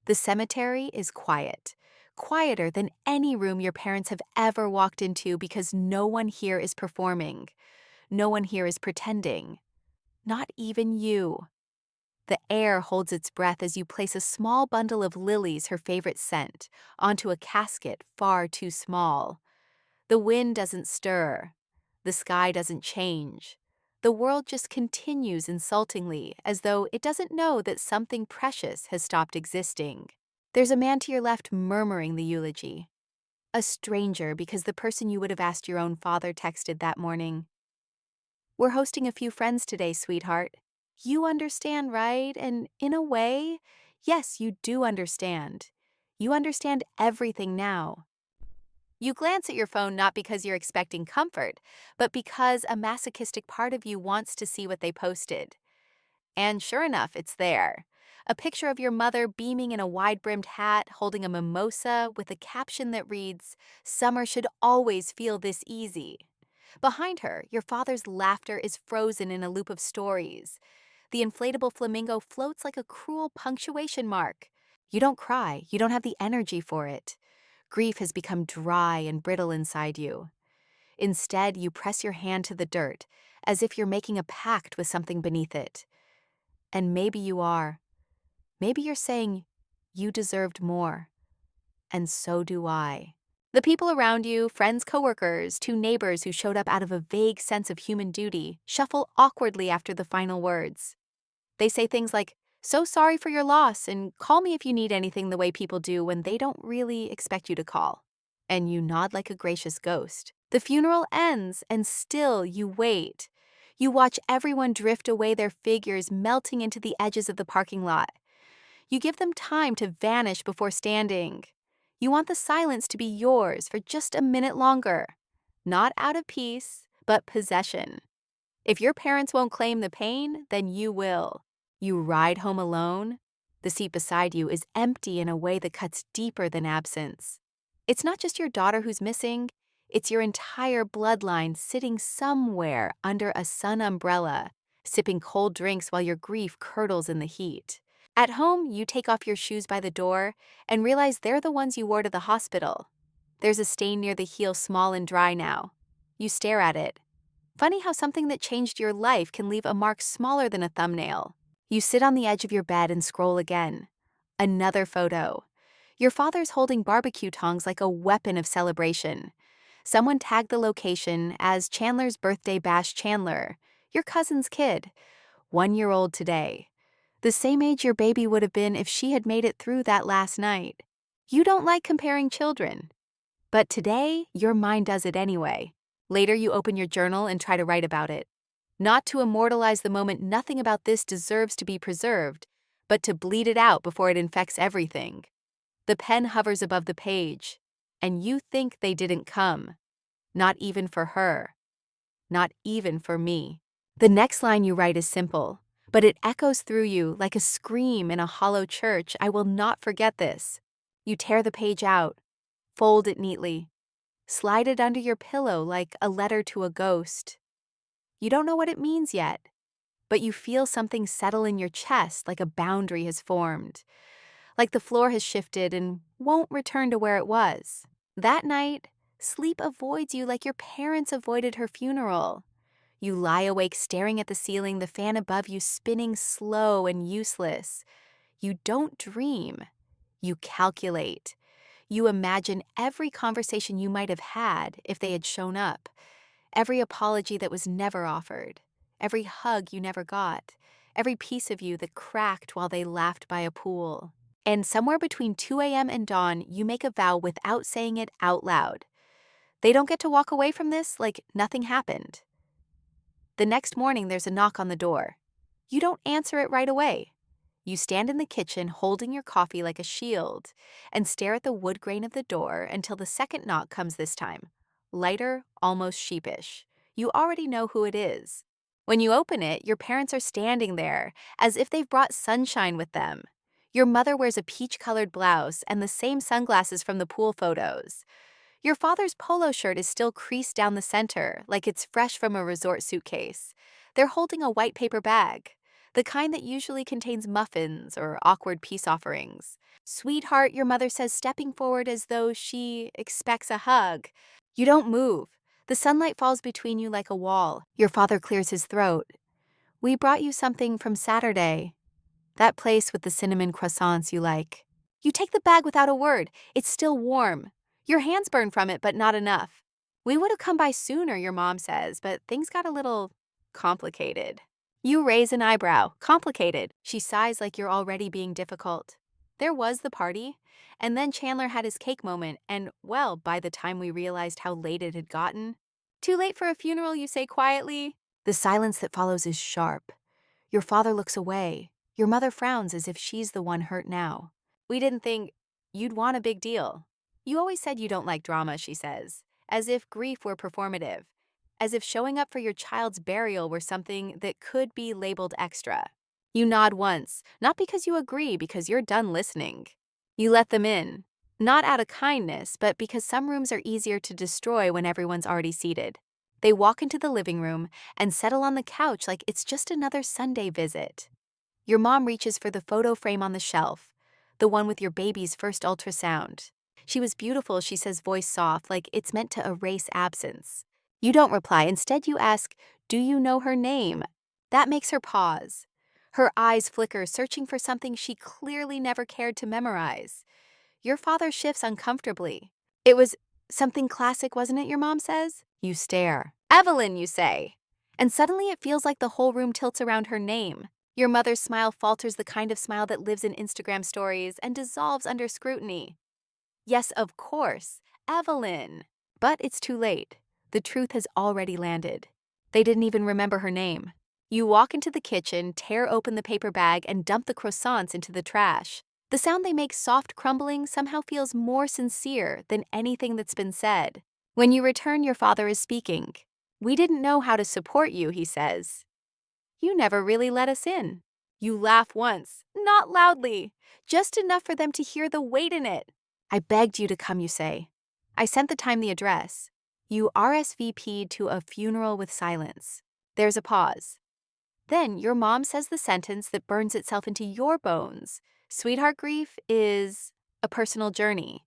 The cemetery is quiet, quieter than any room your parents have ever walked into because no one here is performing. No one here is pretending. Not even you. The air holds its breath as you place a small bundle of lilies, her favorite scent, onto a casket far too small. The wind doesn't stir. The sky doesn't change. The world just continues insultingly, as though it doesn't know that something precious has stopped existing. There's a man to your left murmuring the eulogy. A stranger because the person you would have asked your own father texted that morning. "We're hosting a few friends today, sweetheart. You understand, right? And in a way, yes, you do understand. You understand everything now." You glance at your phone not because you're expecting comfort, but because a masochistic part of you wants to see what they posted. And sure enough, it's there. A picture of your mother beaming in a wide-brimmed hat, holding a mimosa with a caption that reads, "Summer should always feel this easy." Behind her, your father's laughter is frozen in a loop of stories. The inflatable flamingo floats like a cruel punctuation mark. You don't cry, you don't have the energy for it. Grief has become dry and brittle inside you. Instead, you press your hand to the dirt, as if you're making a pact with something beneath it. And maybe you are. Maybe you're saying, "You deserved more." And so do I. The people around you, friends, coworkers, two neighbors who showed up out of a vague sense of human duty, shuffle awkwardly after the final words. They say things like, "So sorry for your loss, and call me if you need anything," the way people do when they don't really expect you to call. And you nod like a gracious ghost. The funeral ends, and still you wait. You watch everyone drift away, their figures melting into the edges of the parking lot. You give them time to vanish before standing. You want the silence to be yours for just a minute longer. Not out of peace, but possession. If your parents won't claim the pain, then you will. You ride home alone. The seat beside you is empty in a way that cuts deeper than absence. It's not just your daughter who's missing, it's your entire bloodline sitting somewhere under a sun umbrella, sipping cold drinks while your grief curdles in the heat. At home, you take off your shoes by the door and realize they're the ones you wore to the hospital. There's a stain near the heel, small and dry now. You stare at it. Funny how something that changed your life can leave a mark smaller than a thumbnail. You sit on the edge of your bed and scroll again. Another photo. Your father's holding barbecue tongs like a weapon of celebration. Someone tagged the location as Chandler's birthday bash. Chandler, your cousin's kid, 1 year old today. The same age your baby would have been if she had made it through that last night. You don't like comparing children. But today, your mind does it anyway. Later, you open your journal and try to write about it. Not to immortalize the moment, nothing about this deserves to be preserved, but to bleed it out before it infects everything. The pen hovers above the page, and you think they didn't come. Not even for her. Not even for me. The next line you write is simple, but it echoes through you like a scream in a hollow church. "I will not forget this." You tear the page out, fold it neatly, slide it under your pillow like a letter to a ghost. You don't know what it means yet, but you feel something settle in your chest like a boundary has formed, like the floor has shifted and won't return to where it was. That night, sleep avoids you like your parents avoided her funeral. You lie awake staring at the ceiling, the fan above you spinning slow and useless. You don't dream. You calculate. You imagine every conversation you might have had if they had shown up, every apology that was never offered, every hug you never got, every piece of you that cracked while they laughed by a pool. And somewhere between 2 a.m. and dawn, you make a vow without saying it out loud. They don't get to walk away from this like nothing happened. The next morning, there's a knock on the door. You don't answer it right away. You stand in the kitchen holding your coffee like a shield and stare at the wood grain of the door until the second knock comes this time. Lighter, almost sheepish. You already know who it is. When you open it, your parents are standing there as if they've brought sunshine with them. Your mother wears a peach-colored blouse and the same sunglasses from the pool photos. Your father's polo shirt is still creased down the center like it's fresh from a resort suitcase. They're holding a white paper bag. the kind that usually contains muffins or awkward peace offerings. Sweetheart, your mother says, stepping forward as though she expects a hug. You don't move. The sunlight falls between you like a wall. Your father clears his throat. We brought you something from Saturday. That place with the cinnamon croissants you like. You take the bag without a word. It's still warm. Your hands burn from it, but not enough. We would have come by sooner, your mom says, but things got a little complicated. You raise an eyebrow. Complicated. She sighs like you're already being difficult. There was the party, and then Chandler had his cake moment, and, well, by the time we realized how late it had gotten, too late for a funeral, you say quietly. The silence that follows is sharp. Your father looks away. Your mother frowns as if she's the one hurt now. We didn't think you'd want a big deal. You always said you don't like drama, she says, as if grief were performative, as if showing up for your child's burial were something that could be labeled extra. You nod once, not because you agree, because you're done listening. You let them in, not out of kindness, but because some rooms are easier to destroy when everyone's already seated. They walk into the living room and settle on the couch like it's just another Sunday visit. Your mom reaches for the photo frame on the shelf, the one with your baby's first ultrasound. She was beautiful, she says, voice soft, like it's meant to erase absence. You don't reply. Instead, you ask, do you know her name? That makes her pause. Her eyes flicker, searching for something she clearly never cared to memorize. Your father shifts uncomfortably. It was something classic, wasn't it, your mom says? You stare. Evelyn, you say. And suddenly it feels like the whole room tilts around her name. Your mother's smile falters, the kind of smile that lives in Instagram stories and dissolves under scrutiny. Yes, of course, Evelyn. But it's too late. The truth has already landed. They didn't even remember her name. You walk into the kitchen, tear open the paper bag, and dump the croissants into the trash. The sound they make, soft crumbling, somehow feels more sincere than anything that's been said. When you return, your father is speaking. We didn't know how to support you, he says. You never really let us in. You laugh once, not loudly, just enough for them to hear the weight in it. I begged you to come, you say. I sent the time, the address. You RSVP'd to a funeral with silence. There's a pause. Then your mom says the sentence that burns itself into your bones. Sweetheart, grief is a personal journey.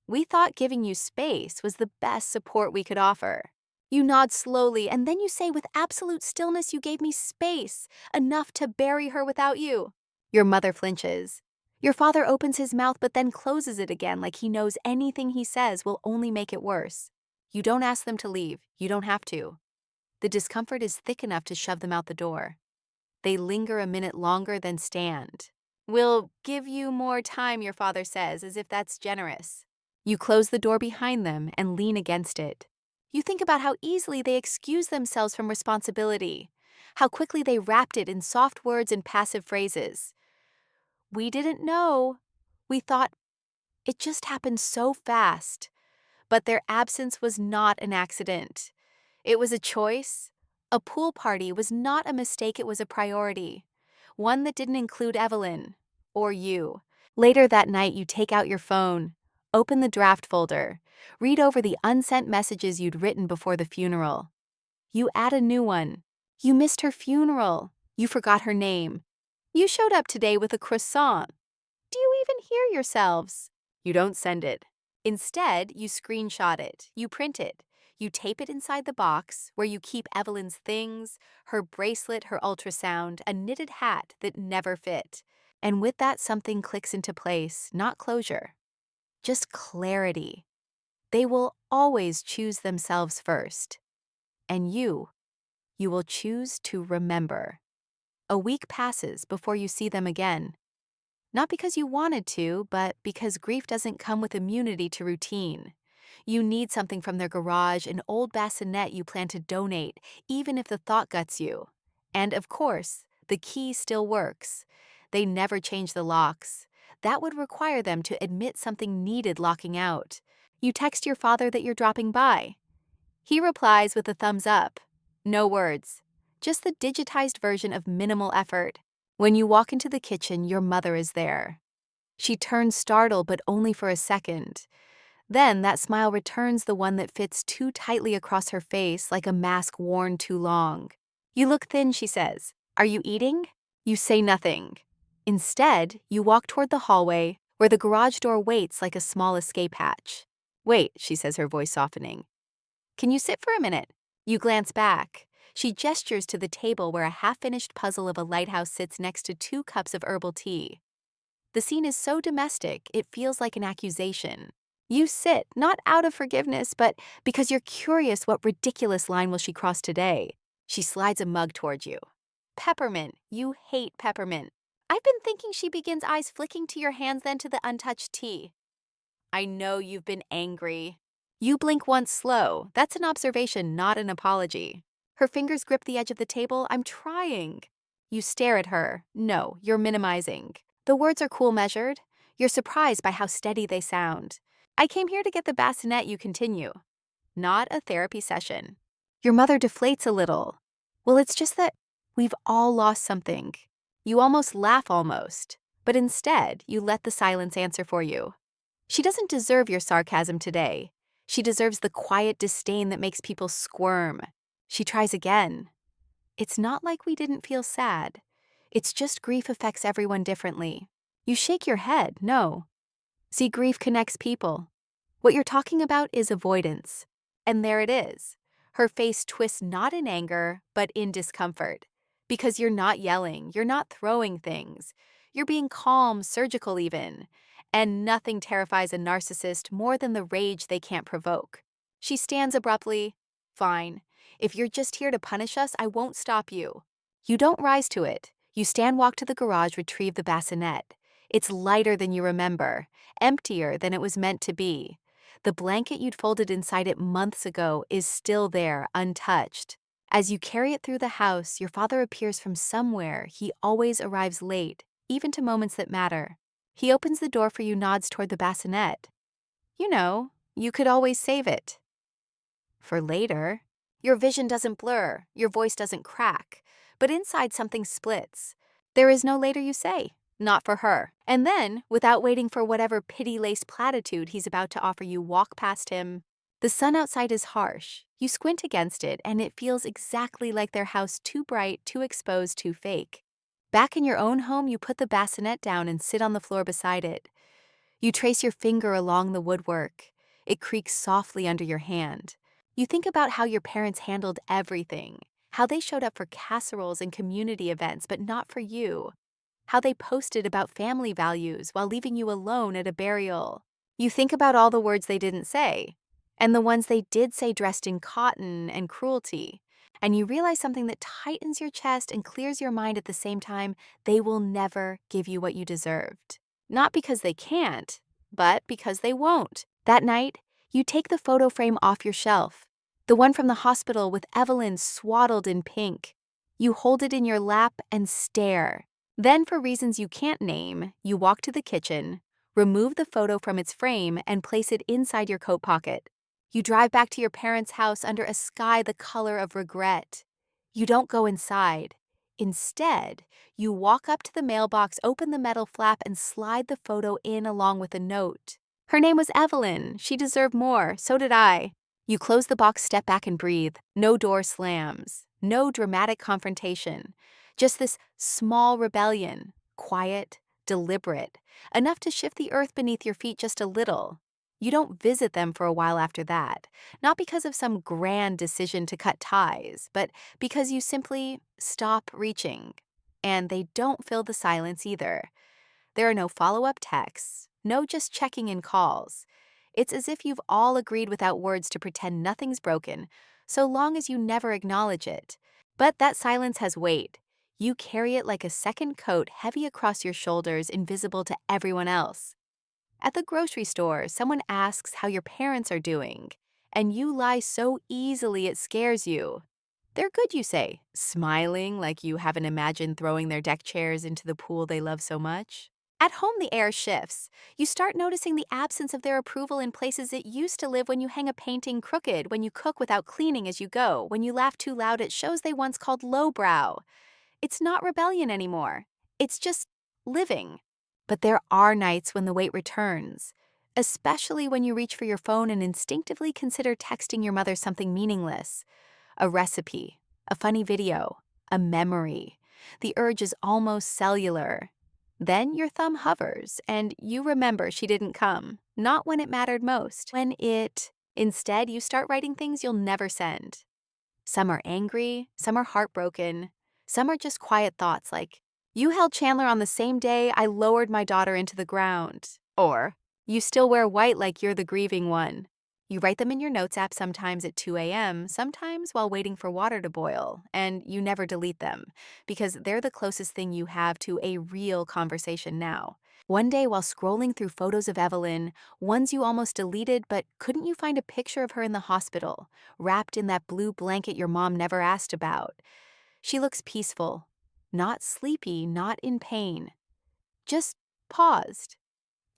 We thought giving you space was the best support we could offer. You nod slowly, and then you say with absolute stillness, you gave me space, enough to bury her without you. Your mother flinches. Your father opens his mouth but then closes it again like he knows anything he says will only make it worse. You don't ask them to leave. You don't have to. The discomfort is thick enough to shove them out the door. They linger a minute longer than stand. We'll give you more time, your father says, as if that's generous. You close the door behind them and lean against it. You think about how easily they excuse themselves from responsibility, how quickly they wrapped it in soft words and passive phrases. We didn't know. We thought it just happened so fast. But their absence was not an accident. It was a choice. A pool party was not a mistake, it was a priority. One that didn't include Evelyn or you. Later that night, you take out your phone, open the draft folder, read over the unsent messages you'd written before the funeral. You add a new one. You missed her funeral. You forgot her name. You showed up today with a croissant. Do you even hear yourselves? You don't send it. Instead, you screenshot it. You print it. You tape it inside the box where you keep Evelyn's things, her bracelet, her ultrasound, a knitted hat that never fit. And with that, something clicks into place, not closure, just clarity. They will always choose themselves first. And you will choose to remember. A week passes before you see them again. Not because you wanted to, but because grief doesn't come with immunity to routine. You need something from their garage, an old bassinet you plan to donate, even if the thought guts you. And of course, the key still works. They never change the locks. That would require them to admit something needed locking out. You text your father that you're dropping by. He replies with a thumbs up. No words. Just the digitized version of minimal effort. When you walk into the kitchen, your mother is there. She turns startled, but only for a second. Then that smile returns, the one that fits too tightly across her face like a mask worn too long. You look thin, she says. Are you eating? You say nothing. Instead, you walk toward the hallway, where the garage door waits like a small escape hatch. Wait, she says, her voice softening. Can you sit for a minute? You glance back. She gestures to the table where a half-finished puzzle of a lighthouse sits next to 2 cups of herbal tea. The scene is so domestic, it feels like an accusation. You sit, not out of forgiveness, but because you're curious what ridiculous line will she cross today. She slides a mug toward you. Peppermint. You hate peppermint. I've been thinking, she begins, eyes flicking to your hands, then to the untouched tea. I know you've been angry. You blink once slow. That's an observation, not an apology. Her fingers grip the edge of the table. I'm trying. You stare at her. No, you're minimizing. The words are cool measured. You're surprised by how steady they sound. I came here to get the bassinet, you continue. Not a therapy session. Your mother deflates a little. Well, it's just that we've all lost something. You almost laugh almost, but instead you let the silence answer for you. She doesn't deserve your sarcasm today. She deserves the quiet disdain that makes people squirm. She tries again. It's not like we didn't feel sad. It's just grief affects everyone differently. You shake your head, no. See, grief connects people. What you're talking about is avoidance. And there it is. Her face twists not in anger, but in discomfort. Because you're not yelling, you're not throwing things. You're being calm, surgical even. And nothing terrifies a narcissist more than the rage they can't provoke. She stands abruptly. Fine. If you're just here to punish us, I won't stop you. You don't rise to it. You walk to the garage, retrieve the bassinet. It's lighter than you remember, emptier than it was meant to be. The blanket you'd folded inside it months ago is still there, untouched. As you carry it through the house, your father appears from somewhere. He always arrives late, even to moments that matter. He opens the door for you, nods toward the bassinet. You know, you could always save it. For later. Your vision doesn't blur, your voice doesn't crack, but inside something splits. There is no later, you say. Not for her. And then, without waiting for whatever pity-laced platitude he's about to offer you, walk past him. The sun outside is harsh. You squint against it, and it feels exactly like their house, too bright, too exposed, too fake. Back in your own home, you put the bassinet down and sit on the floor beside it. You trace your finger along the woodwork. It creaks softly under your hand. You think about how your parents handled everything, how they showed up for casseroles and community events, but not for you. How they posted about family values while leaving you alone at a burial. You think about all the words they didn't say, and the ones they did say dressed in cotton and cruelty, and you realize something that tightens your chest and clears your mind at the same time. They will never give you what you deserved. Not because they can't, but because they won't. That night, you take the photo frame off your shelf, the one from the hospital with Evelyn swaddled in pink. You hold it in your lap and stare. Then, for reasons you can't name, you walk to the kitchen, remove the photo from its frame, and place it inside your coat pocket. You drive back to your parents' house under a sky the color of regret. You don't go inside. Instead, you walk up to the mailbox, open the metal flap, and slide the photo in along with a note. Her name was Evelyn. She deserved more. So did I. You close the box, step back, and breathe. No door slams. No dramatic confrontation. Just this small rebellion. Quiet, deliberate. Enough to shift the earth beneath your feet just a little. You don't visit them for a while after that. Not because of some grand decision to cut ties, but because you simply stop reaching. And they don't fill the silence either. There are no follow-up texts. No just checking in calls. It's as if you've all agreed without words to pretend nothing's broken, so long as you never acknowledge it. But that silence has weight. You carry it like a second coat, heavy across your shoulders, invisible to everyone else. At the grocery store, someone asks how your parents are doing, and you lie so easily it scares you. They're good, you say, smiling like you haven't imagined throwing their deck chairs into the pool they love so much. At home, the air shifts. You start noticing the absence of their approval in places it used to live: when you hang a painting crooked, when you cook without cleaning as you go, when you laugh too loud at shows they once called lowbrow. It's not rebellion anymore. It's just living. But there are nights when the weight returns, especially when you reach for your phone and instinctively consider texting your mother something meaningless. A recipe, a funny video, a memory. The urge is almost cellular. Then your thumb hovers, and you remember she didn't come, not when it mattered most. Instead, you start writing things you'll never send. Some are angry, some are heartbroken, some are just quiet thoughts like, "You held Chandler on the same day I lowered my daughter into the ground." Or, "You still wear white like you're the grieving one." You write them in your notes app sometimes at 2 a.m., sometimes while waiting for water to boil, and you never delete them because they're the closest thing you have to a real conversation now. One day while scrolling through photos of Evelyn, ones you almost deleted, but couldn't you find a picture of her in the hospital, wrapped in that blue blanket your mom never asked about? She looks peaceful, not sleepy, not in pain, just paused.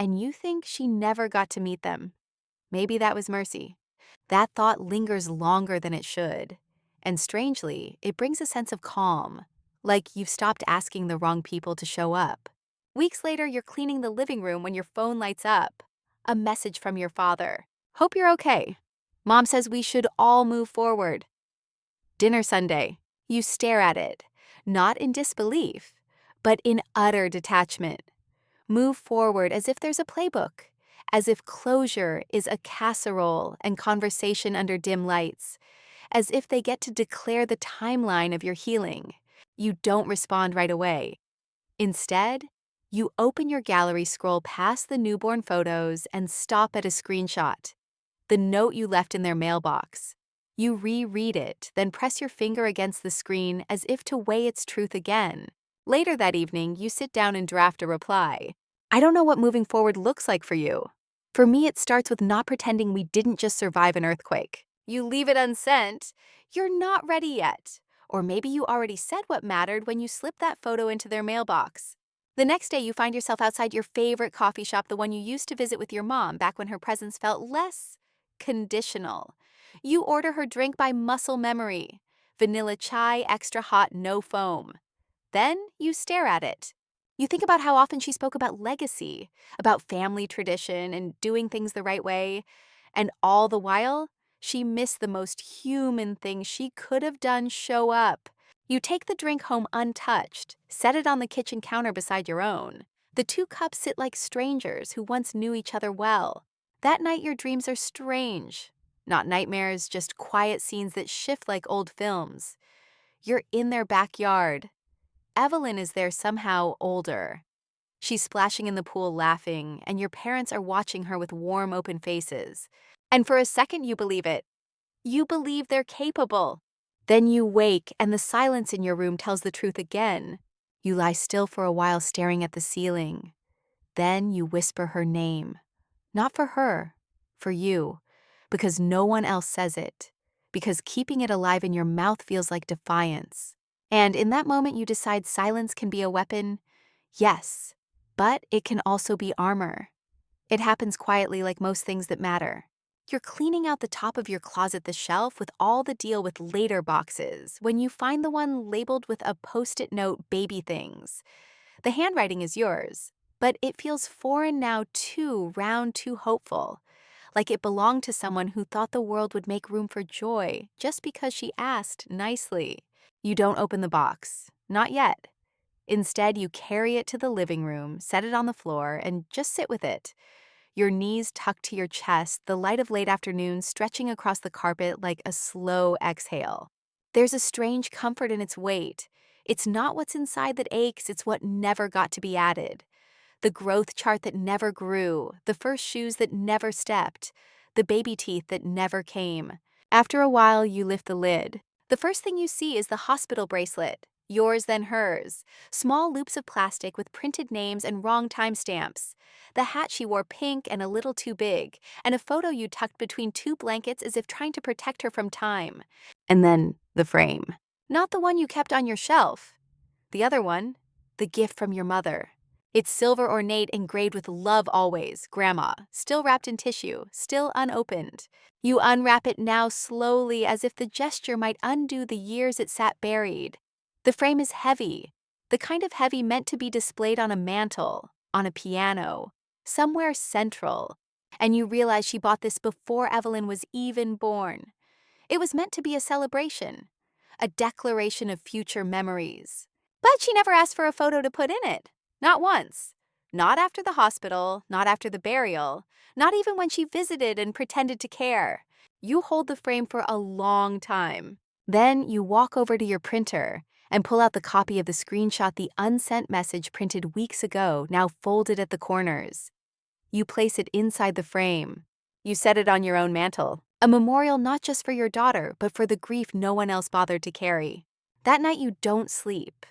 And you think she never got to meet them. Maybe that was mercy. That thought lingers longer than it should. And strangely, it brings a sense of calm, like you've stopped asking the wrong people to show up. Weeks later, you're cleaning the living room when your phone lights up. A message from your father. "Hope you're okay. Mom says we should all move forward." Dinner Sunday. You stare at it, not in disbelief, but in utter detachment. Move forward as if there's a playbook, as if closure is a casserole and conversation under dim lights, as if they get to declare the timeline of your healing. You don't respond right away. Instead, you open your gallery, scroll past the newborn photos, and stop at a screenshot, the note you left in their mailbox. You reread it, then press your finger against the screen as if to weigh its truth again. Later that evening, you sit down and draft a reply. I don't know what moving forward looks like for you. For me, it starts with not pretending we didn't just survive an earthquake. You leave it unsent. You're not ready yet. Or maybe you already said what mattered when you slipped that photo into their mailbox. The next day, you find yourself outside your favorite coffee shop, the one you used to visit with your mom back when her presence felt less conditional. You order her drink by muscle memory. Vanilla chai, extra hot, no foam. Then you stare at it. You think about how often she spoke about legacy, about family tradition and doing things the right way. And all the while, she missed the most human thing she could have done: show up. You take the drink home untouched, set it on the kitchen counter beside your own. The two cups sit like strangers who once knew each other well. That night, your dreams are strange. Not nightmares, just quiet scenes that shift like old films. You're in their backyard. Evelyn is there, somehow older. She's splashing in the pool laughing, and your parents are watching her with warm, open faces. And for a second, you believe it. You believe they're capable. Then you wake, and the silence in your room tells the truth again. You lie still for a while, staring at the ceiling. Then you whisper her name. Not for her, for you. Because no one else says it. Because keeping it alive in your mouth feels like defiance. And in that moment, you decide silence can be a weapon. Yes, but it can also be armor. It happens quietly, like most things that matter. You're cleaning out the top of your closet, the shelf, with all the deal with later boxes, when you find the one labeled with a post-it note, "baby things." The handwriting is yours, but it feels foreign now, too round, too hopeful. Like it belonged to someone who thought the world would make room for joy just because she asked nicely. You don't open the box. Not yet. Instead, you carry it to the living room, set it on the floor, and just sit with it. Your knees tucked to your chest, the light of late afternoon stretching across the carpet like a slow exhale. There's a strange comfort in its weight. It's not what's inside that aches, it's what never got to be added. The growth chart that never grew, the first shoes that never stepped, the baby teeth that never came. After a while, you lift the lid. The first thing you see is the hospital bracelet, yours then hers, small loops of plastic with printed names and wrong timestamps. The hat she wore, pink and a little too big, and a photo you tucked between two blankets as if trying to protect her from time. And then the frame. Not the one you kept on your shelf. The other one, the gift from your mother. It's silver ornate, engraved with "Love always, Grandma," still wrapped in tissue, still unopened. You unwrap it now slowly, as if the gesture might undo the years it sat buried. The frame is heavy, the kind of heavy meant to be displayed on a mantle, on a piano, somewhere central. And you realize she bought this before Evelyn was even born. It was meant to be a celebration, a declaration of future memories. But she never asked for a photo to put in it. Not once. Not after the hospital, not after the burial, not even when she visited and pretended to care. You hold the frame for a long time. Then you walk over to your printer and pull out the copy of the screenshot the unsent message printed weeks ago, now folded at the corners. You place it inside the frame. You set it on your own mantle, a memorial not just for your daughter, but for the grief no one else bothered to carry. That night you don't sleep.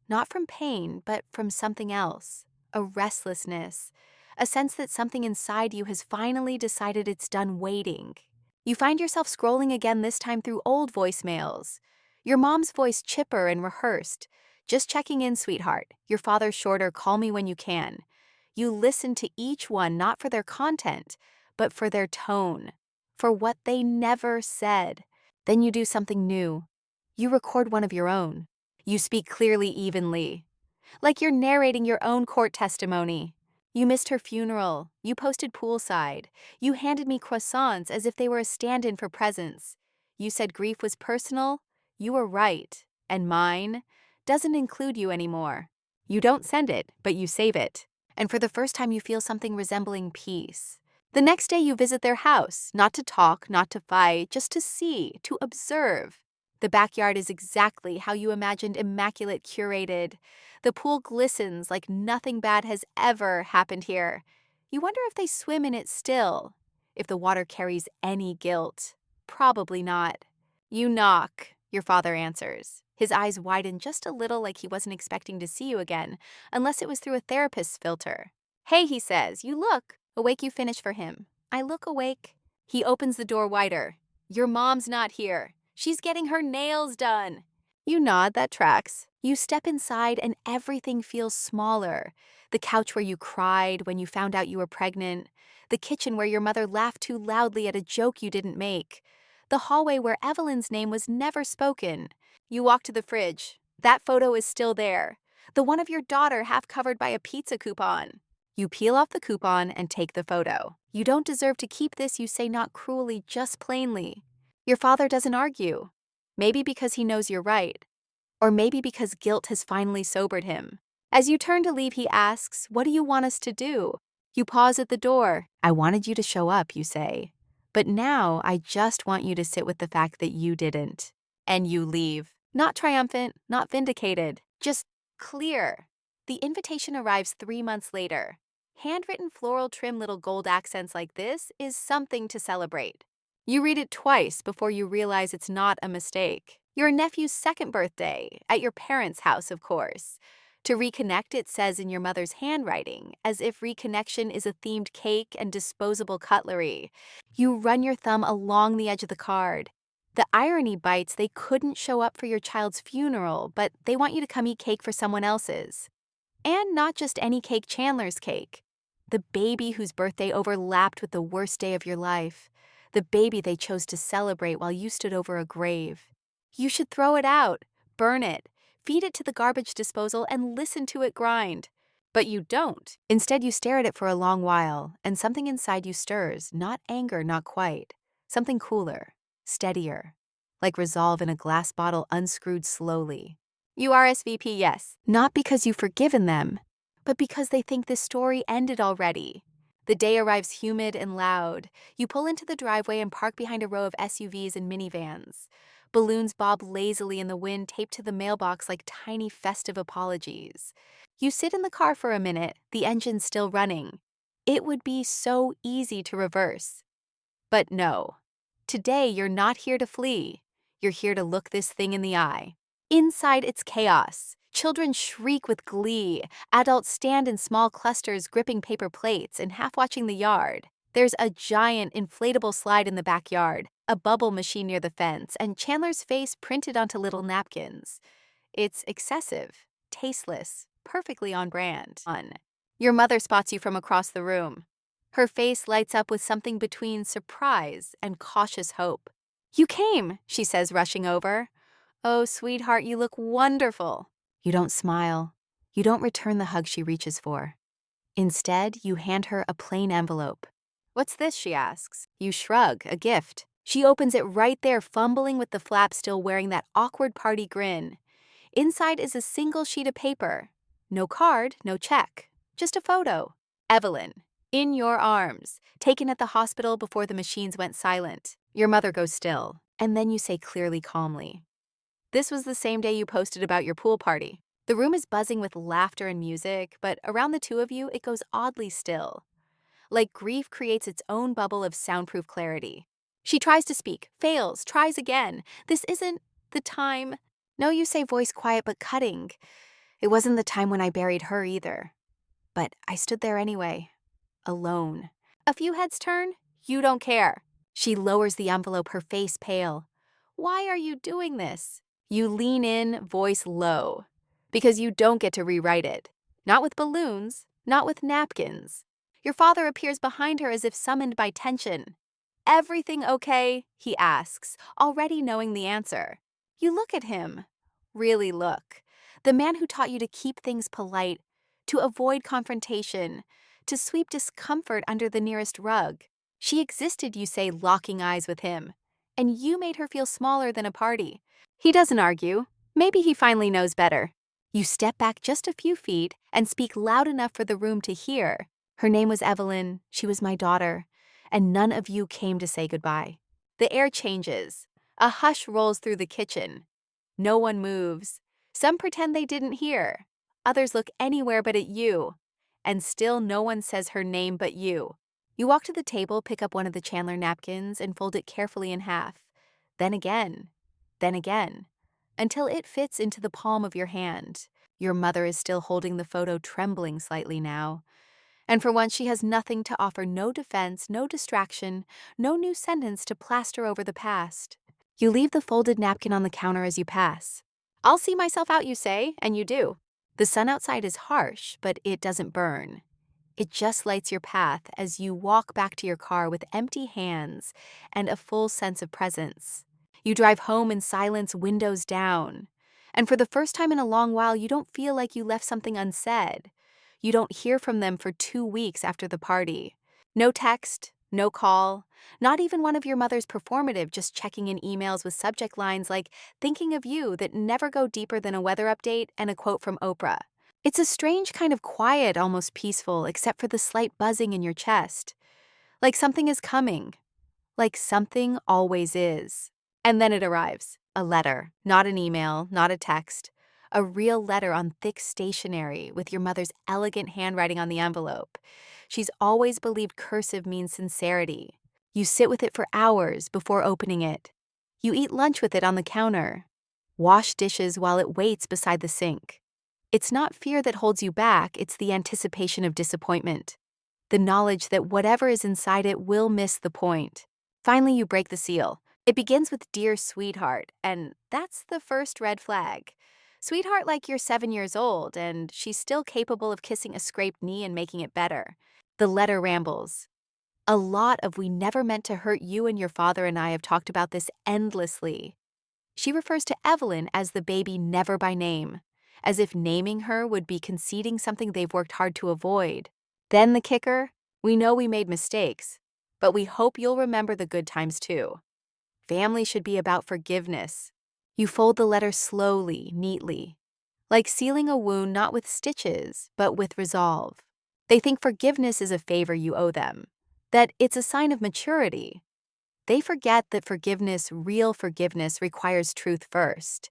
Not from pain, but from something else. A restlessness. A sense that something inside you has finally decided it's done waiting. You find yourself scrolling again, this time through old voicemails. Your mom's voice chipper and rehearsed. Just checking in, sweetheart. Your father's shorter, call me when you can. You listen to each one not for their content, but for their tone, for what they never said. Then you do something new. You record one of your own. You speak clearly, evenly, like you're narrating your own court testimony. You missed her funeral. You posted poolside. You handed me croissants as if they were a stand-in for presents. You said grief was personal. You were right. And mine doesn't include you anymore. You don't send it, but you save it. And for the first time, you feel something resembling peace. The next day, you visit their house, not to talk, not to fight, just to see, to observe. The backyard is exactly how you imagined, immaculate, curated. The pool glistens like nothing bad has ever happened here. You wonder if they swim in it still, if the water carries any guilt. Probably not. You knock, your father answers. His eyes widen just a little, like he wasn't expecting to see you again, unless it was through a therapist's filter. Hey, he says, you look. Awake, you finish for him. I look awake. He opens the door wider. Your mom's not here. She's getting her nails done. You nod, that tracks. You step inside and everything feels smaller. The couch where you cried when you found out you were pregnant. The kitchen where your mother laughed too loudly at a joke you didn't make. The hallway where Evelyn's name was never spoken. You walk to the fridge. That photo is still there. The one of your daughter half covered by a pizza coupon. You peel off the coupon and take the photo. You don't deserve to keep this, you say, not cruelly, just plainly. Your father doesn't argue. Maybe because he knows you're right. Or maybe because guilt has finally sobered him. As you turn to leave, he asks, what do you want us to do? You pause at the door. I wanted you to show up, you say. But now I just want you to sit with the fact that you didn't. And you leave. Not triumphant, not vindicated, just clear. The invitation arrives 3 months later. Handwritten floral trim little gold accents like this is something to celebrate. You read it twice before you realize it's not a mistake. Your nephew's second birthday, at your parents' house, of course. To reconnect, it says in your mother's handwriting, as if reconnection is a themed cake and disposable cutlery. You run your thumb along the edge of the card. The irony bites, they couldn't show up for your child's funeral, but they want you to come eat cake for someone else's. And not just any cake, Chandler's cake. The baby whose birthday overlapped with the worst day of your life. The baby they chose to celebrate while you stood over a grave. You should throw it out, burn it, feed it to the garbage disposal, and listen to it grind. But you don't. Instead, you stare at it for a long while, and something inside you stirs, not anger, not quite. Something cooler, steadier, like resolve in a glass bottle unscrewed slowly. You RSVP yes, not because you've forgiven them, but because they think this story ended already. The day arrives humid and loud. You pull into the driveway and park behind a row of SUVs and minivans. Balloons bob lazily in the wind, taped to the mailbox like tiny festive apologies. You sit in the car for a minute, the engine still running. It would be so easy to reverse. But no. Today, you're not here to flee. You're here to look this thing in the eye. Inside, it's chaos. Children shriek with glee. Adults stand in small clusters gripping paper plates and half watching the yard. There's a giant inflatable slide in the backyard, a bubble machine near the fence, and Chandler's face printed onto little napkins. It's excessive, tasteless, perfectly on brand. Your mother spots you from across the room. Her face lights up with something between surprise and cautious hope. You came, she says, rushing over. Oh, sweetheart, you look wonderful. You don't smile. You don't return the hug she reaches for. Instead, you hand her a plain envelope. What's this, she asks. You shrug, a gift. She opens it right there, fumbling with the flap, still wearing that awkward party grin. Inside is a single sheet of paper. No card, no check, just a photo. Evelyn, in your arms, taken at the hospital before the machines went silent. Your mother goes still, and then you say clearly, calmly, "This was the same day you posted about your pool party." The room is buzzing with laughter and music, but around the two of you, it goes oddly still. Like grief creates its own bubble of soundproof clarity. She tries to speak, fails, tries again. This isn't the time. No, you say, voice quiet but cutting. It wasn't the time when I buried her either. But I stood there anyway, alone. A few heads turn, you don't care. She lowers the envelope, her face pale. Why are you doing this? You lean in, voice low. Because you don't get to rewrite it. Not with balloons, not with napkins. Your father appears behind her as if summoned by tension. "Everything okay?" he asks, already knowing the answer. You look at him. Really look. The man who taught you to keep things polite, to avoid confrontation, to sweep discomfort under the nearest rug. She existed, you say, locking eyes with him. And you made her feel smaller than a party. He doesn't argue. Maybe he finally knows better. You step back just a few feet and speak loud enough for the room to hear. Her name was Evelyn. She was my daughter. And none of you came to say goodbye. The air changes. A hush rolls through the kitchen. No one moves. Some pretend they didn't hear. Others look anywhere but at you. And still no one says her name but you. You walk to the table, pick up one of the Chandler napkins, and fold it carefully in half. Then again. Then again. Until it fits into the palm of your hand. Your mother is still holding the photo, trembling slightly now. And for once she has nothing to offer, no defense, no distraction, no new sentence to plaster over the past. You leave the folded napkin on the counter as you pass. "I'll see myself out," you say, and you do. The sun outside is harsh, but it doesn't burn. It just lights your path as you walk back to your car with empty hands and a full sense of presence. You drive home in silence, windows down. And for the first time in a long while, you don't feel like you left something unsaid. You don't hear from them for 2 weeks after the party. No text, no call, not even one of your mother's performative, just checking in emails with subject lines like "thinking of you" that never go deeper than a weather update and a quote from Oprah. It's a strange kind of quiet, almost peaceful, except for the slight buzzing in your chest. Like something is coming. Like something always is. And then it arrives. A letter, not an email, not a text. A real letter on thick stationery with your mother's elegant handwriting on the envelope. She's always believed cursive means sincerity. You sit with it for hours before opening it. You eat lunch with it on the counter. Wash dishes while it waits beside the sink. It's not fear that holds you back, it's the anticipation of disappointment. The knowledge that whatever is inside it will miss the point. Finally, you break the seal. It begins with "Dear Sweetheart," and that's the first red flag. Sweetheart like you're 7 years old, and she's still capable of kissing a scraped knee and making it better. The letter rambles. A lot of "we never meant to hurt you, and your father and I have talked about this endlessly." She refers to Evelyn as the baby, never by name, as if naming her would be conceding something they've worked hard to avoid. Then the kicker: "We know we made mistakes, but we hope you'll remember the good times too." Family should be about forgiveness. You fold the letter slowly, neatly, like sealing a wound not with stitches, but with resolve. They think forgiveness is a favor you owe them, that it's a sign of maturity. They forget that forgiveness, real forgiveness, requires truth first.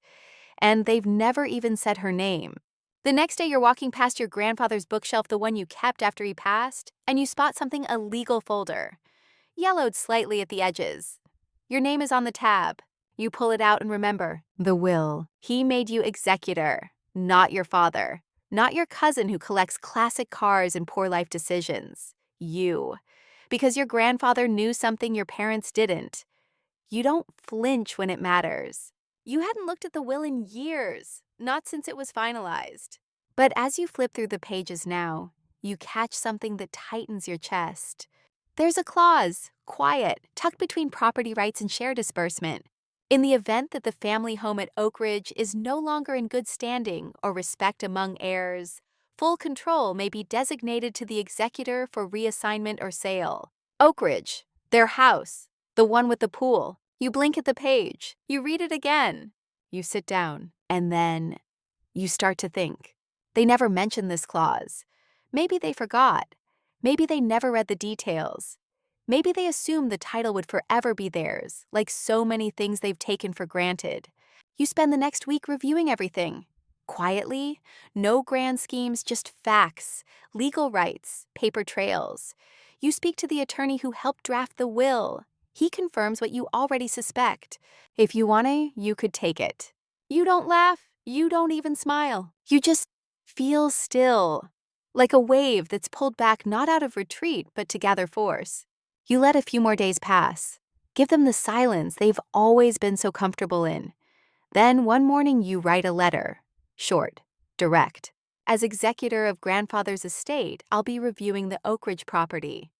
And they've never even said her name. The next day you're walking past your grandfather's bookshelf, the one you kept after he passed, and you spot something, a legal folder, yellowed slightly at the edges. Your name is on the tab. You pull it out and remember, the will. He made you executor, not your father, not your cousin who collects classic cars and poor life decisions. You. Because your grandfather knew something your parents didn't. You don't flinch when it matters. You hadn't looked at the will in years, not since it was finalized. But as you flip through the pages now, you catch something that tightens your chest. There's a clause, quiet, tucked between property rights and share disbursement. In the event that the family home at Oak Ridge is no longer in good standing or respect among heirs, full control may be designated to the executor for reassignment or sale. Oak Ridge, their house, the one with the pool. You blink at the page. You read it again. You sit down. And then You start to think, they never mentioned this clause. Maybe they forgot. Maybe they never read the details. Maybe they assumed the title would forever be theirs, like so many things they've taken for granted. You spend the next week reviewing everything. Quietly, no grand schemes, just facts, legal rights, paper trails. You speak to the attorney who helped draft the will. He confirms what you already suspect. If you want to, you could take it. You don't laugh, you don't even smile. You just feel still, like a wave that's pulled back not out of retreat but to gather force. You let a few more days pass. Give them the silence they've always been so comfortable in. Then one morning you write a letter. Short, direct. As executor of grandfather's estate, I'll be reviewing the Oak Ridge property.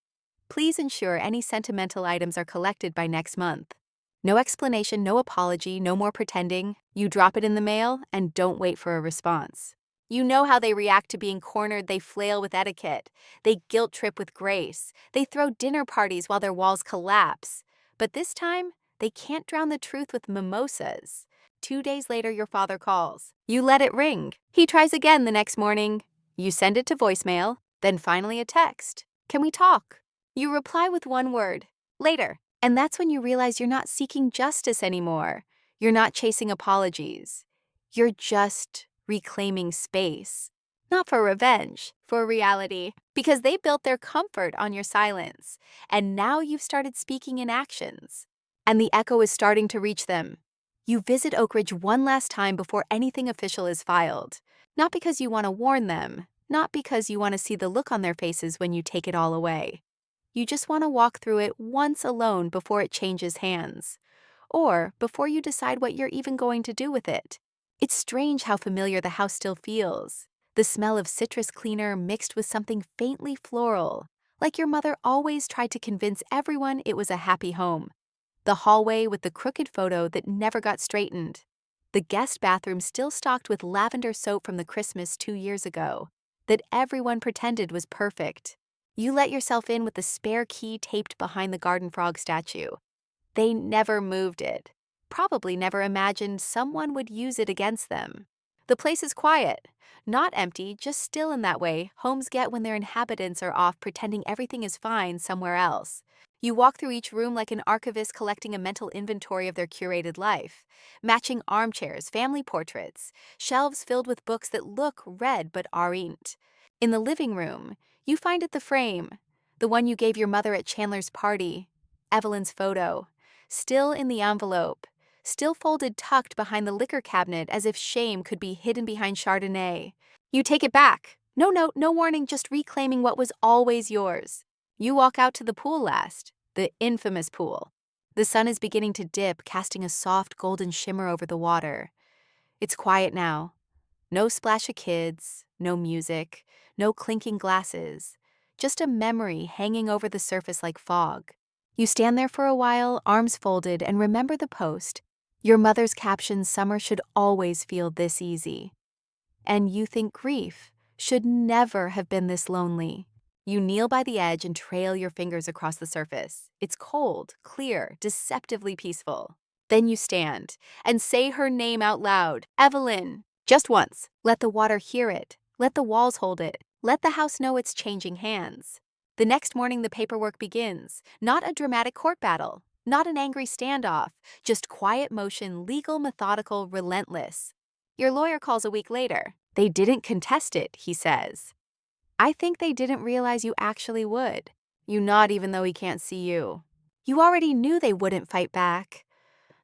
Please ensure any sentimental items are collected by next month. No explanation, no apology, no more pretending. You drop it in the mail and don't wait for a response. You know how they react to being cornered. They flail with etiquette. They guilt trip with grace. They throw dinner parties while their walls collapse. But this time, they can't drown the truth with mimosas. 2 days later, your father calls. You let it ring. He tries again the next morning. You send it to voicemail, then finally a text. Can we talk? You reply with one word, later. And that's when you realize you're not seeking justice anymore. You're not chasing apologies. You're just reclaiming space. Not for revenge, for reality. Because they built their comfort on your silence. And now you've started speaking in actions. And the echo is starting to reach them. You visit Oak Ridge one last time before anything official is filed. Not because you want to warn them. Not because you want to see the look on their faces when you take it all away. You just want to walk through it once alone before it changes hands. Or before you decide what you're even going to do with it. It's strange how familiar the house still feels. The smell of citrus cleaner mixed with something faintly floral. Like your mother always tried to convince everyone it was a happy home. The hallway with the crooked photo that never got straightened. The guest bathroom still stocked with lavender soap from the Christmas 2 years ago. That everyone pretended was perfect. You let yourself in with the spare key taped behind the garden frog statue. They never moved it. Probably never imagined someone would use it against them. The place is quiet. Not empty, just still in that way homes get when their inhabitants are off pretending everything is fine somewhere else. You walk through each room like an archivist collecting a mental inventory of their curated life. Matching armchairs, family portraits, shelves filled with books that look read but aren't. In the living room, you find it the frame, the one you gave your mother at Chandler's party, Evelyn's photo, still in the envelope, still folded tucked behind the liquor cabinet as if shame could be hidden behind Chardonnay. You take it back. No note, no warning, just reclaiming what was always yours. You walk out to the pool last, the infamous pool. The sun is beginning to dip, casting a soft golden shimmer over the water. It's quiet now. No splash of kids, no music, no clinking glasses. Just a memory hanging over the surface like fog. You stand there for a while, arms folded, and remember the post. Your mother's caption, "Summer should always feel this easy." And you think grief should never have been this lonely. You kneel by the edge and trail your fingers across the surface. It's cold, clear, deceptively peaceful. Then you stand and say her name out loud, Evelyn. Just once. Let the water hear it. Let the walls hold it. Let the house know it's changing hands. The next morning, the paperwork begins. Not a dramatic court battle. Not an angry standoff. Just quiet motion, legal, methodical, relentless. Your lawyer calls a week later. They didn't contest it, he says. I think they didn't realize you actually would. You nod even though he can't see you. You already knew they wouldn't fight back.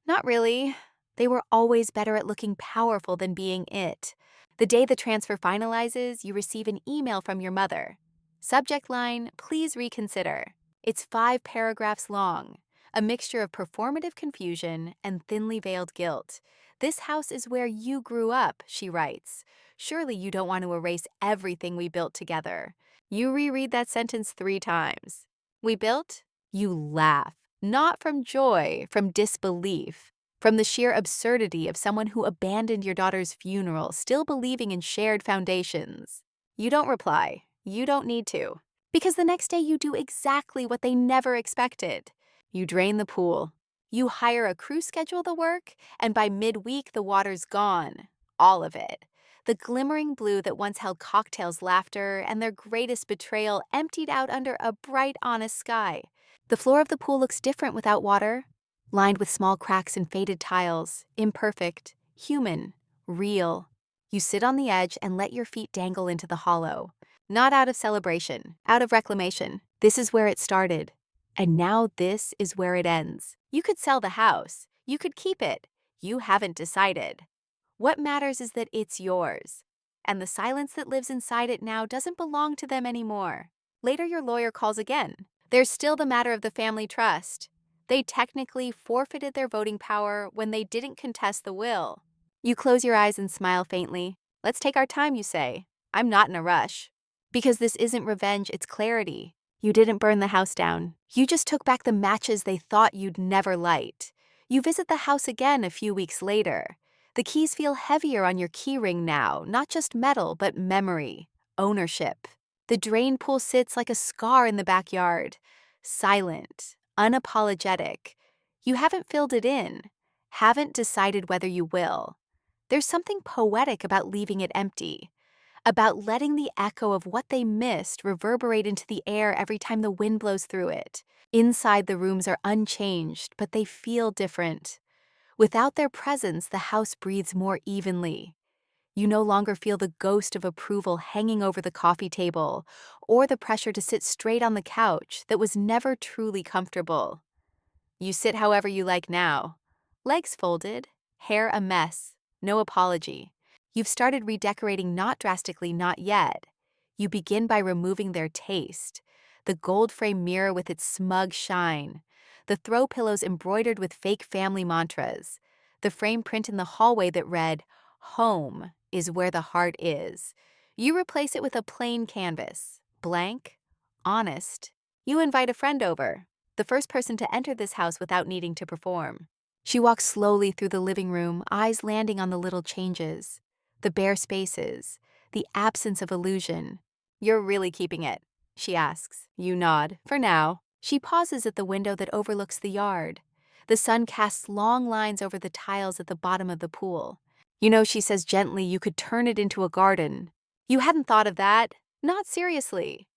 Not really. They were always better at looking powerful than being it. The day the transfer finalizes, you receive an email from your mother. Subject line, please reconsider. It's 5 paragraphs long, a mixture of performative confusion and thinly veiled guilt. This house is where you grew up, she writes. Surely you don't want to erase everything we built together. You reread that sentence 3 times. We built? You laugh. Not from joy, from disbelief. From the sheer absurdity of someone who abandoned your daughter's funeral, still believing in shared foundations. You don't reply. You don't need to. Because the next day you do exactly what they never expected. You drain the pool. You hire a crew schedule the work, and by midweek the water's gone. All of it. The glimmering blue that once held cocktails, laughter, and their greatest betrayal emptied out under a bright, honest sky. The floor of the pool looks different without water, lined with small cracks and faded tiles, imperfect, human, real. You sit on the edge and let your feet dangle into the hollow. Not out of celebration, out of reclamation. This is where it started. And now this is where it ends. You could sell the house. You could keep it. You haven't decided. What matters is that it's yours. And the silence that lives inside it now doesn't belong to them anymore. Later, your lawyer calls again. There's still the matter of the family trust. They technically forfeited their voting power when they didn't contest the will. You close your eyes and smile faintly. Let's take our time, you say. I'm not in a rush. Because this isn't revenge, it's clarity. You didn't burn the house down. You just took back the matches they thought you'd never light. You visit the house again a few weeks later. The keys feel heavier on your keyring now, not just metal, but memory, ownership. The drain pool sits like a scar in the backyard, silent, unapologetic. You haven't filled it in, haven't decided whether you will. There's something poetic about leaving it empty, about letting the echo of what they missed reverberate into the air every time the wind blows through it. Inside, the rooms are unchanged, but they feel different. Without their presence, the house breathes more evenly. You no longer feel the ghost of approval hanging over the coffee table, or the pressure to sit straight on the couch that was never truly comfortable. You sit however you like now. Legs folded, hair a mess, no apology. You've started redecorating, not drastically, not yet. You begin by removing their taste. The gold frame mirror with its smug shine. The throw pillows embroidered with fake family mantras. The frame print in the hallway that read, "Home is where the heart is." You replace it with a plain canvas. Blank, honest. You invite a friend over, the first person to enter this house without needing to perform. She walks slowly through the living room, eyes landing on the little changes, the bare spaces, the absence of illusion. "You're really keeping it?" she asks. You nod. "For now." She pauses at the window that overlooks the yard. The sun casts long lines over the tiles at the bottom of the pool. "You know," she says gently, "you could turn it into a garden." You hadn't thought of that. Not seriously.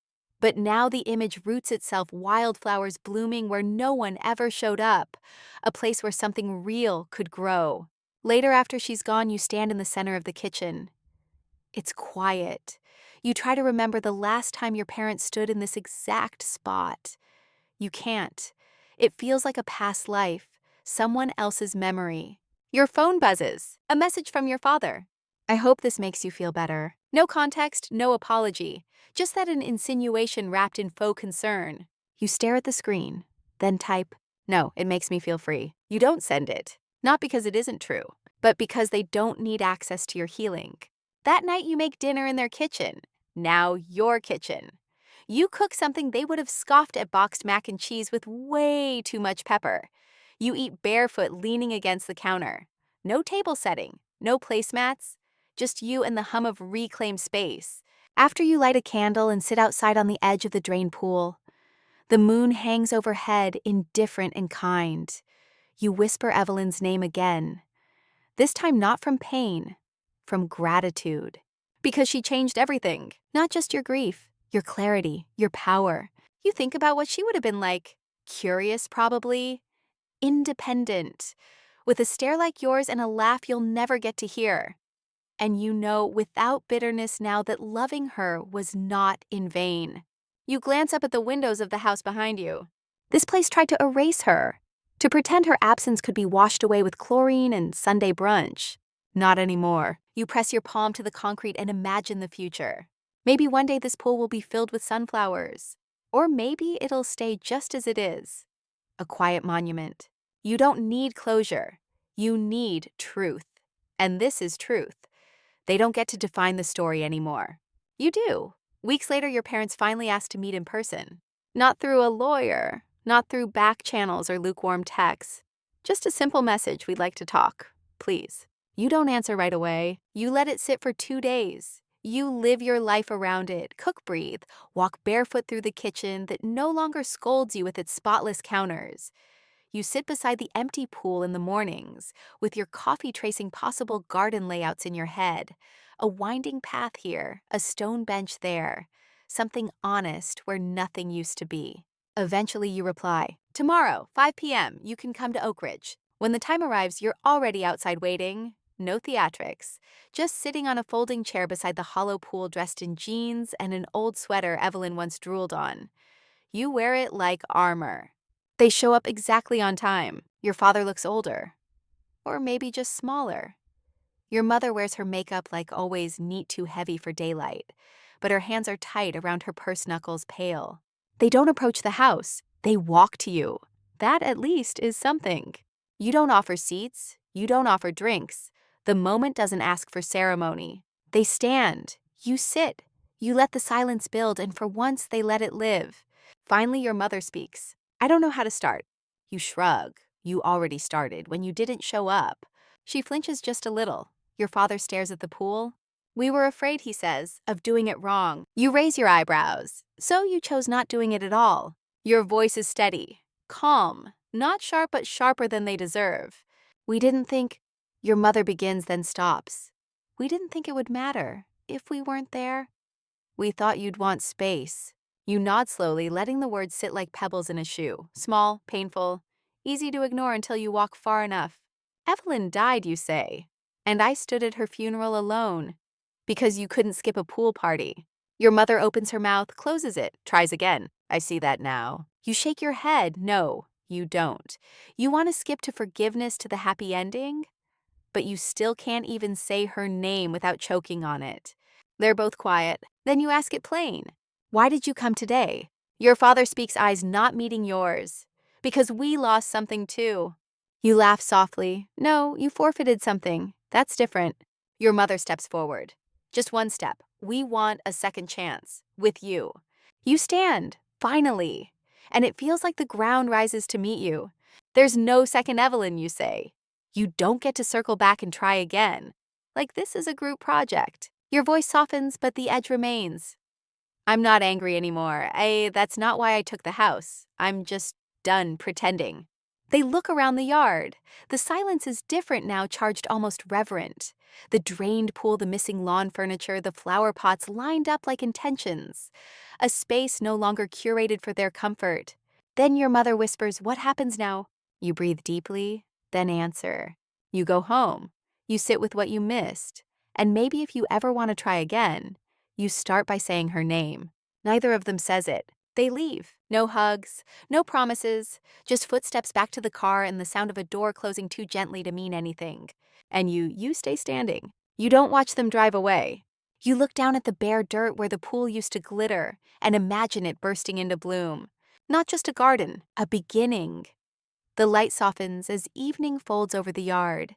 But now the image roots itself, wildflowers blooming where no one ever showed up, a place where something real could grow. Later, after she's gone, you stand in the center of the kitchen. It's quiet. You try to remember the last time your parents stood in this exact spot. You can't. It feels like a past life, someone else's memory. Your phone buzzes, a message from your father. "I hope this makes you feel better." No context, no apology, just that an insinuation wrapped in faux concern. You stare at the screen, then type, "No, it makes me feel free." You don't send it, not because it isn't true, but because they don't need access to your healing. That night you make dinner in their kitchen, now your kitchen. You cook something they would have scoffed at, boxed mac and cheese with way too much pepper. You eat barefoot, leaning against the counter. No table setting, no placemats, just you and the hum of reclaimed space. After you light a candle and sit outside on the edge of the drain pool, the moon hangs overhead, indifferent and kind. You whisper Evelyn's name again, this time not from pain, from gratitude. Because she changed everything, not just your grief, your clarity, your power. You think about what she would have been like. Curious, probably. Independent. With a stare like yours and a laugh you'll never get to hear. And you know without bitterness now that loving her was not in vain. You glance up at the windows of the house behind you. This place tried to erase her, to pretend her absence could be washed away with chlorine and Sunday brunch. Not anymore. You press your palm to the concrete and imagine the future. Maybe one day this pool will be filled with sunflowers. Or maybe it'll stay just as it is. A quiet monument. You don't need closure. You need truth. And this is truth. They don't get to define the story anymore. You do. Weeks later, your parents finally ask to meet in person. Not through a lawyer, not through back channels or lukewarm texts. Just a simple message, "We'd like to talk, please." You don't answer right away. You let it sit for 2 days. You live your life around it, cook, breathe, walk barefoot through the kitchen that no longer scolds you with its spotless counters. You sit beside the empty pool in the mornings, with your coffee tracing possible garden layouts in your head, A winding path here, a stone bench there, something honest where nothing used to be. Eventually you reply, "Tomorrow, 5 p.m., you can come to Oak Ridge." When the time arrives, you're already outside waiting. No theatrics. Just sitting on a folding chair beside the hollow pool dressed in jeans and an old sweater Evelyn once drooled on. You wear it like armor. They show up exactly on time. Your father looks older. Or maybe just smaller. Your mother wears her makeup like always neat too heavy for daylight, but her hands are tight around her purse knuckles pale. They don't approach the house. They walk to you. That at least is something. You don't offer seats. You don't offer drinks. The moment doesn't ask for ceremony. They stand. You sit. You let the silence build, and for once they let it live. Finally, your mother speaks. "I don't know how to start." You shrug. You already started when you didn't show up. She flinches just a little. Your father stares at the pool. "We were afraid," he says, "of doing it wrong." You raise your eyebrows. So you chose not doing it at all. Your voice is steady, calm, not sharp but sharper than they deserve. "We didn't think—" Your mother begins, then stops. "We didn't think it would matter if we weren't there. We thought you'd want space." You nod slowly, letting the words sit like pebbles in a shoe. Small, painful, easy to ignore until you walk far enough. "Evelyn died, you say, and I stood at her funeral alone because you couldn't skip a pool party." Your mother opens her mouth, closes it, tries again. "I see that now." You shake your head. No, you don't. You want to skip to forgiveness, to the happy ending, but you still can't even say her name without choking on it. They're both quiet. Then you ask it plain. "Why did you come today?" Your father speaks, eyes not meeting yours. "Because we lost something too." You laugh softly. "No, you forfeited something. That's different." Your mother steps forward. "Just one step. We want a second chance. With you." You stand. Finally. And it feels like the ground rises to meet you. "There's no second Evelyn," you say. You don't get to circle back and try again. Like this is a group project. Your voice softens, but the edge remains. "I'm not angry anymore. That's not why I took the house. I'm just done pretending." They look around the yard. The silence is different now, charged almost reverent. The drained pool, the missing lawn furniture, the flower pots lined up like intentions. A space no longer curated for their comfort. Then your mother whispers, "What happens now?" You breathe deeply, then answer. You go home. You sit with what you missed. And maybe if you ever want to try again, you start by saying her name. Neither of them says it. They leave. No hugs, no promises, just footsteps back to the car and the sound of a door closing too gently to mean anything. And you stay standing. You don't watch them drive away. You look down at the bare dirt where the pool used to glitter and imagine it bursting into bloom. Not just a garden, a beginning. The light softens as evening folds over the yard.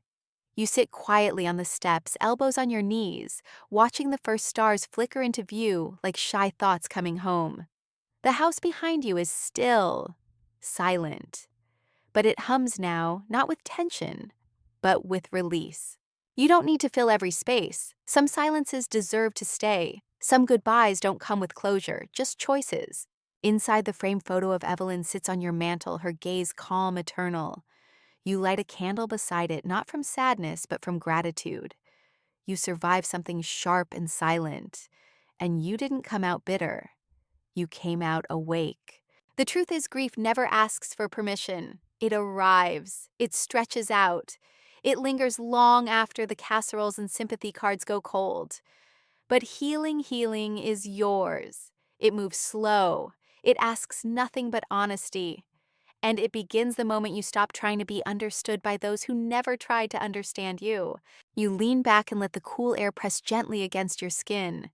You sit quietly on the steps, elbows on your knees, watching the first stars flicker into view like shy thoughts coming home. The house behind you is still, silent. But it hums now, not with tension, but with release. You don't need to fill every space. Some silences deserve to stay. Some goodbyes don't come with closure, just choices. Inside, the framed photo of Evelyn sits on your mantle, her gaze calm, eternal. You light a candle beside it, not from sadness, but from gratitude. You survived something sharp and silent, and you didn't come out bitter. You came out awake. The truth is, grief never asks for permission. It arrives. It stretches out. It lingers long after the casseroles and sympathy cards go cold. But healing is yours. It moves slow. It asks nothing but honesty. And it begins the moment you stop trying to be understood by those who never tried to understand you. You lean back and let the cool air press gently against your skin.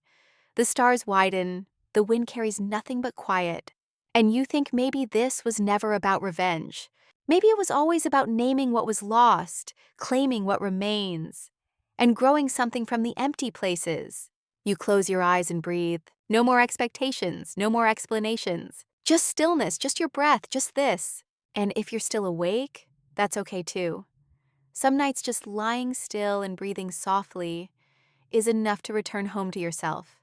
The stars widen. The wind carries nothing but quiet. And you think maybe this was never about revenge. Maybe it was always about naming what was lost, claiming what remains, and growing something from the empty places. You close your eyes and breathe. No more expectations, no more explanations. Just stillness, just your breath, just this. And if you're still awake, that's okay too. Some nights just lying still and breathing softly is enough to return home to yourself.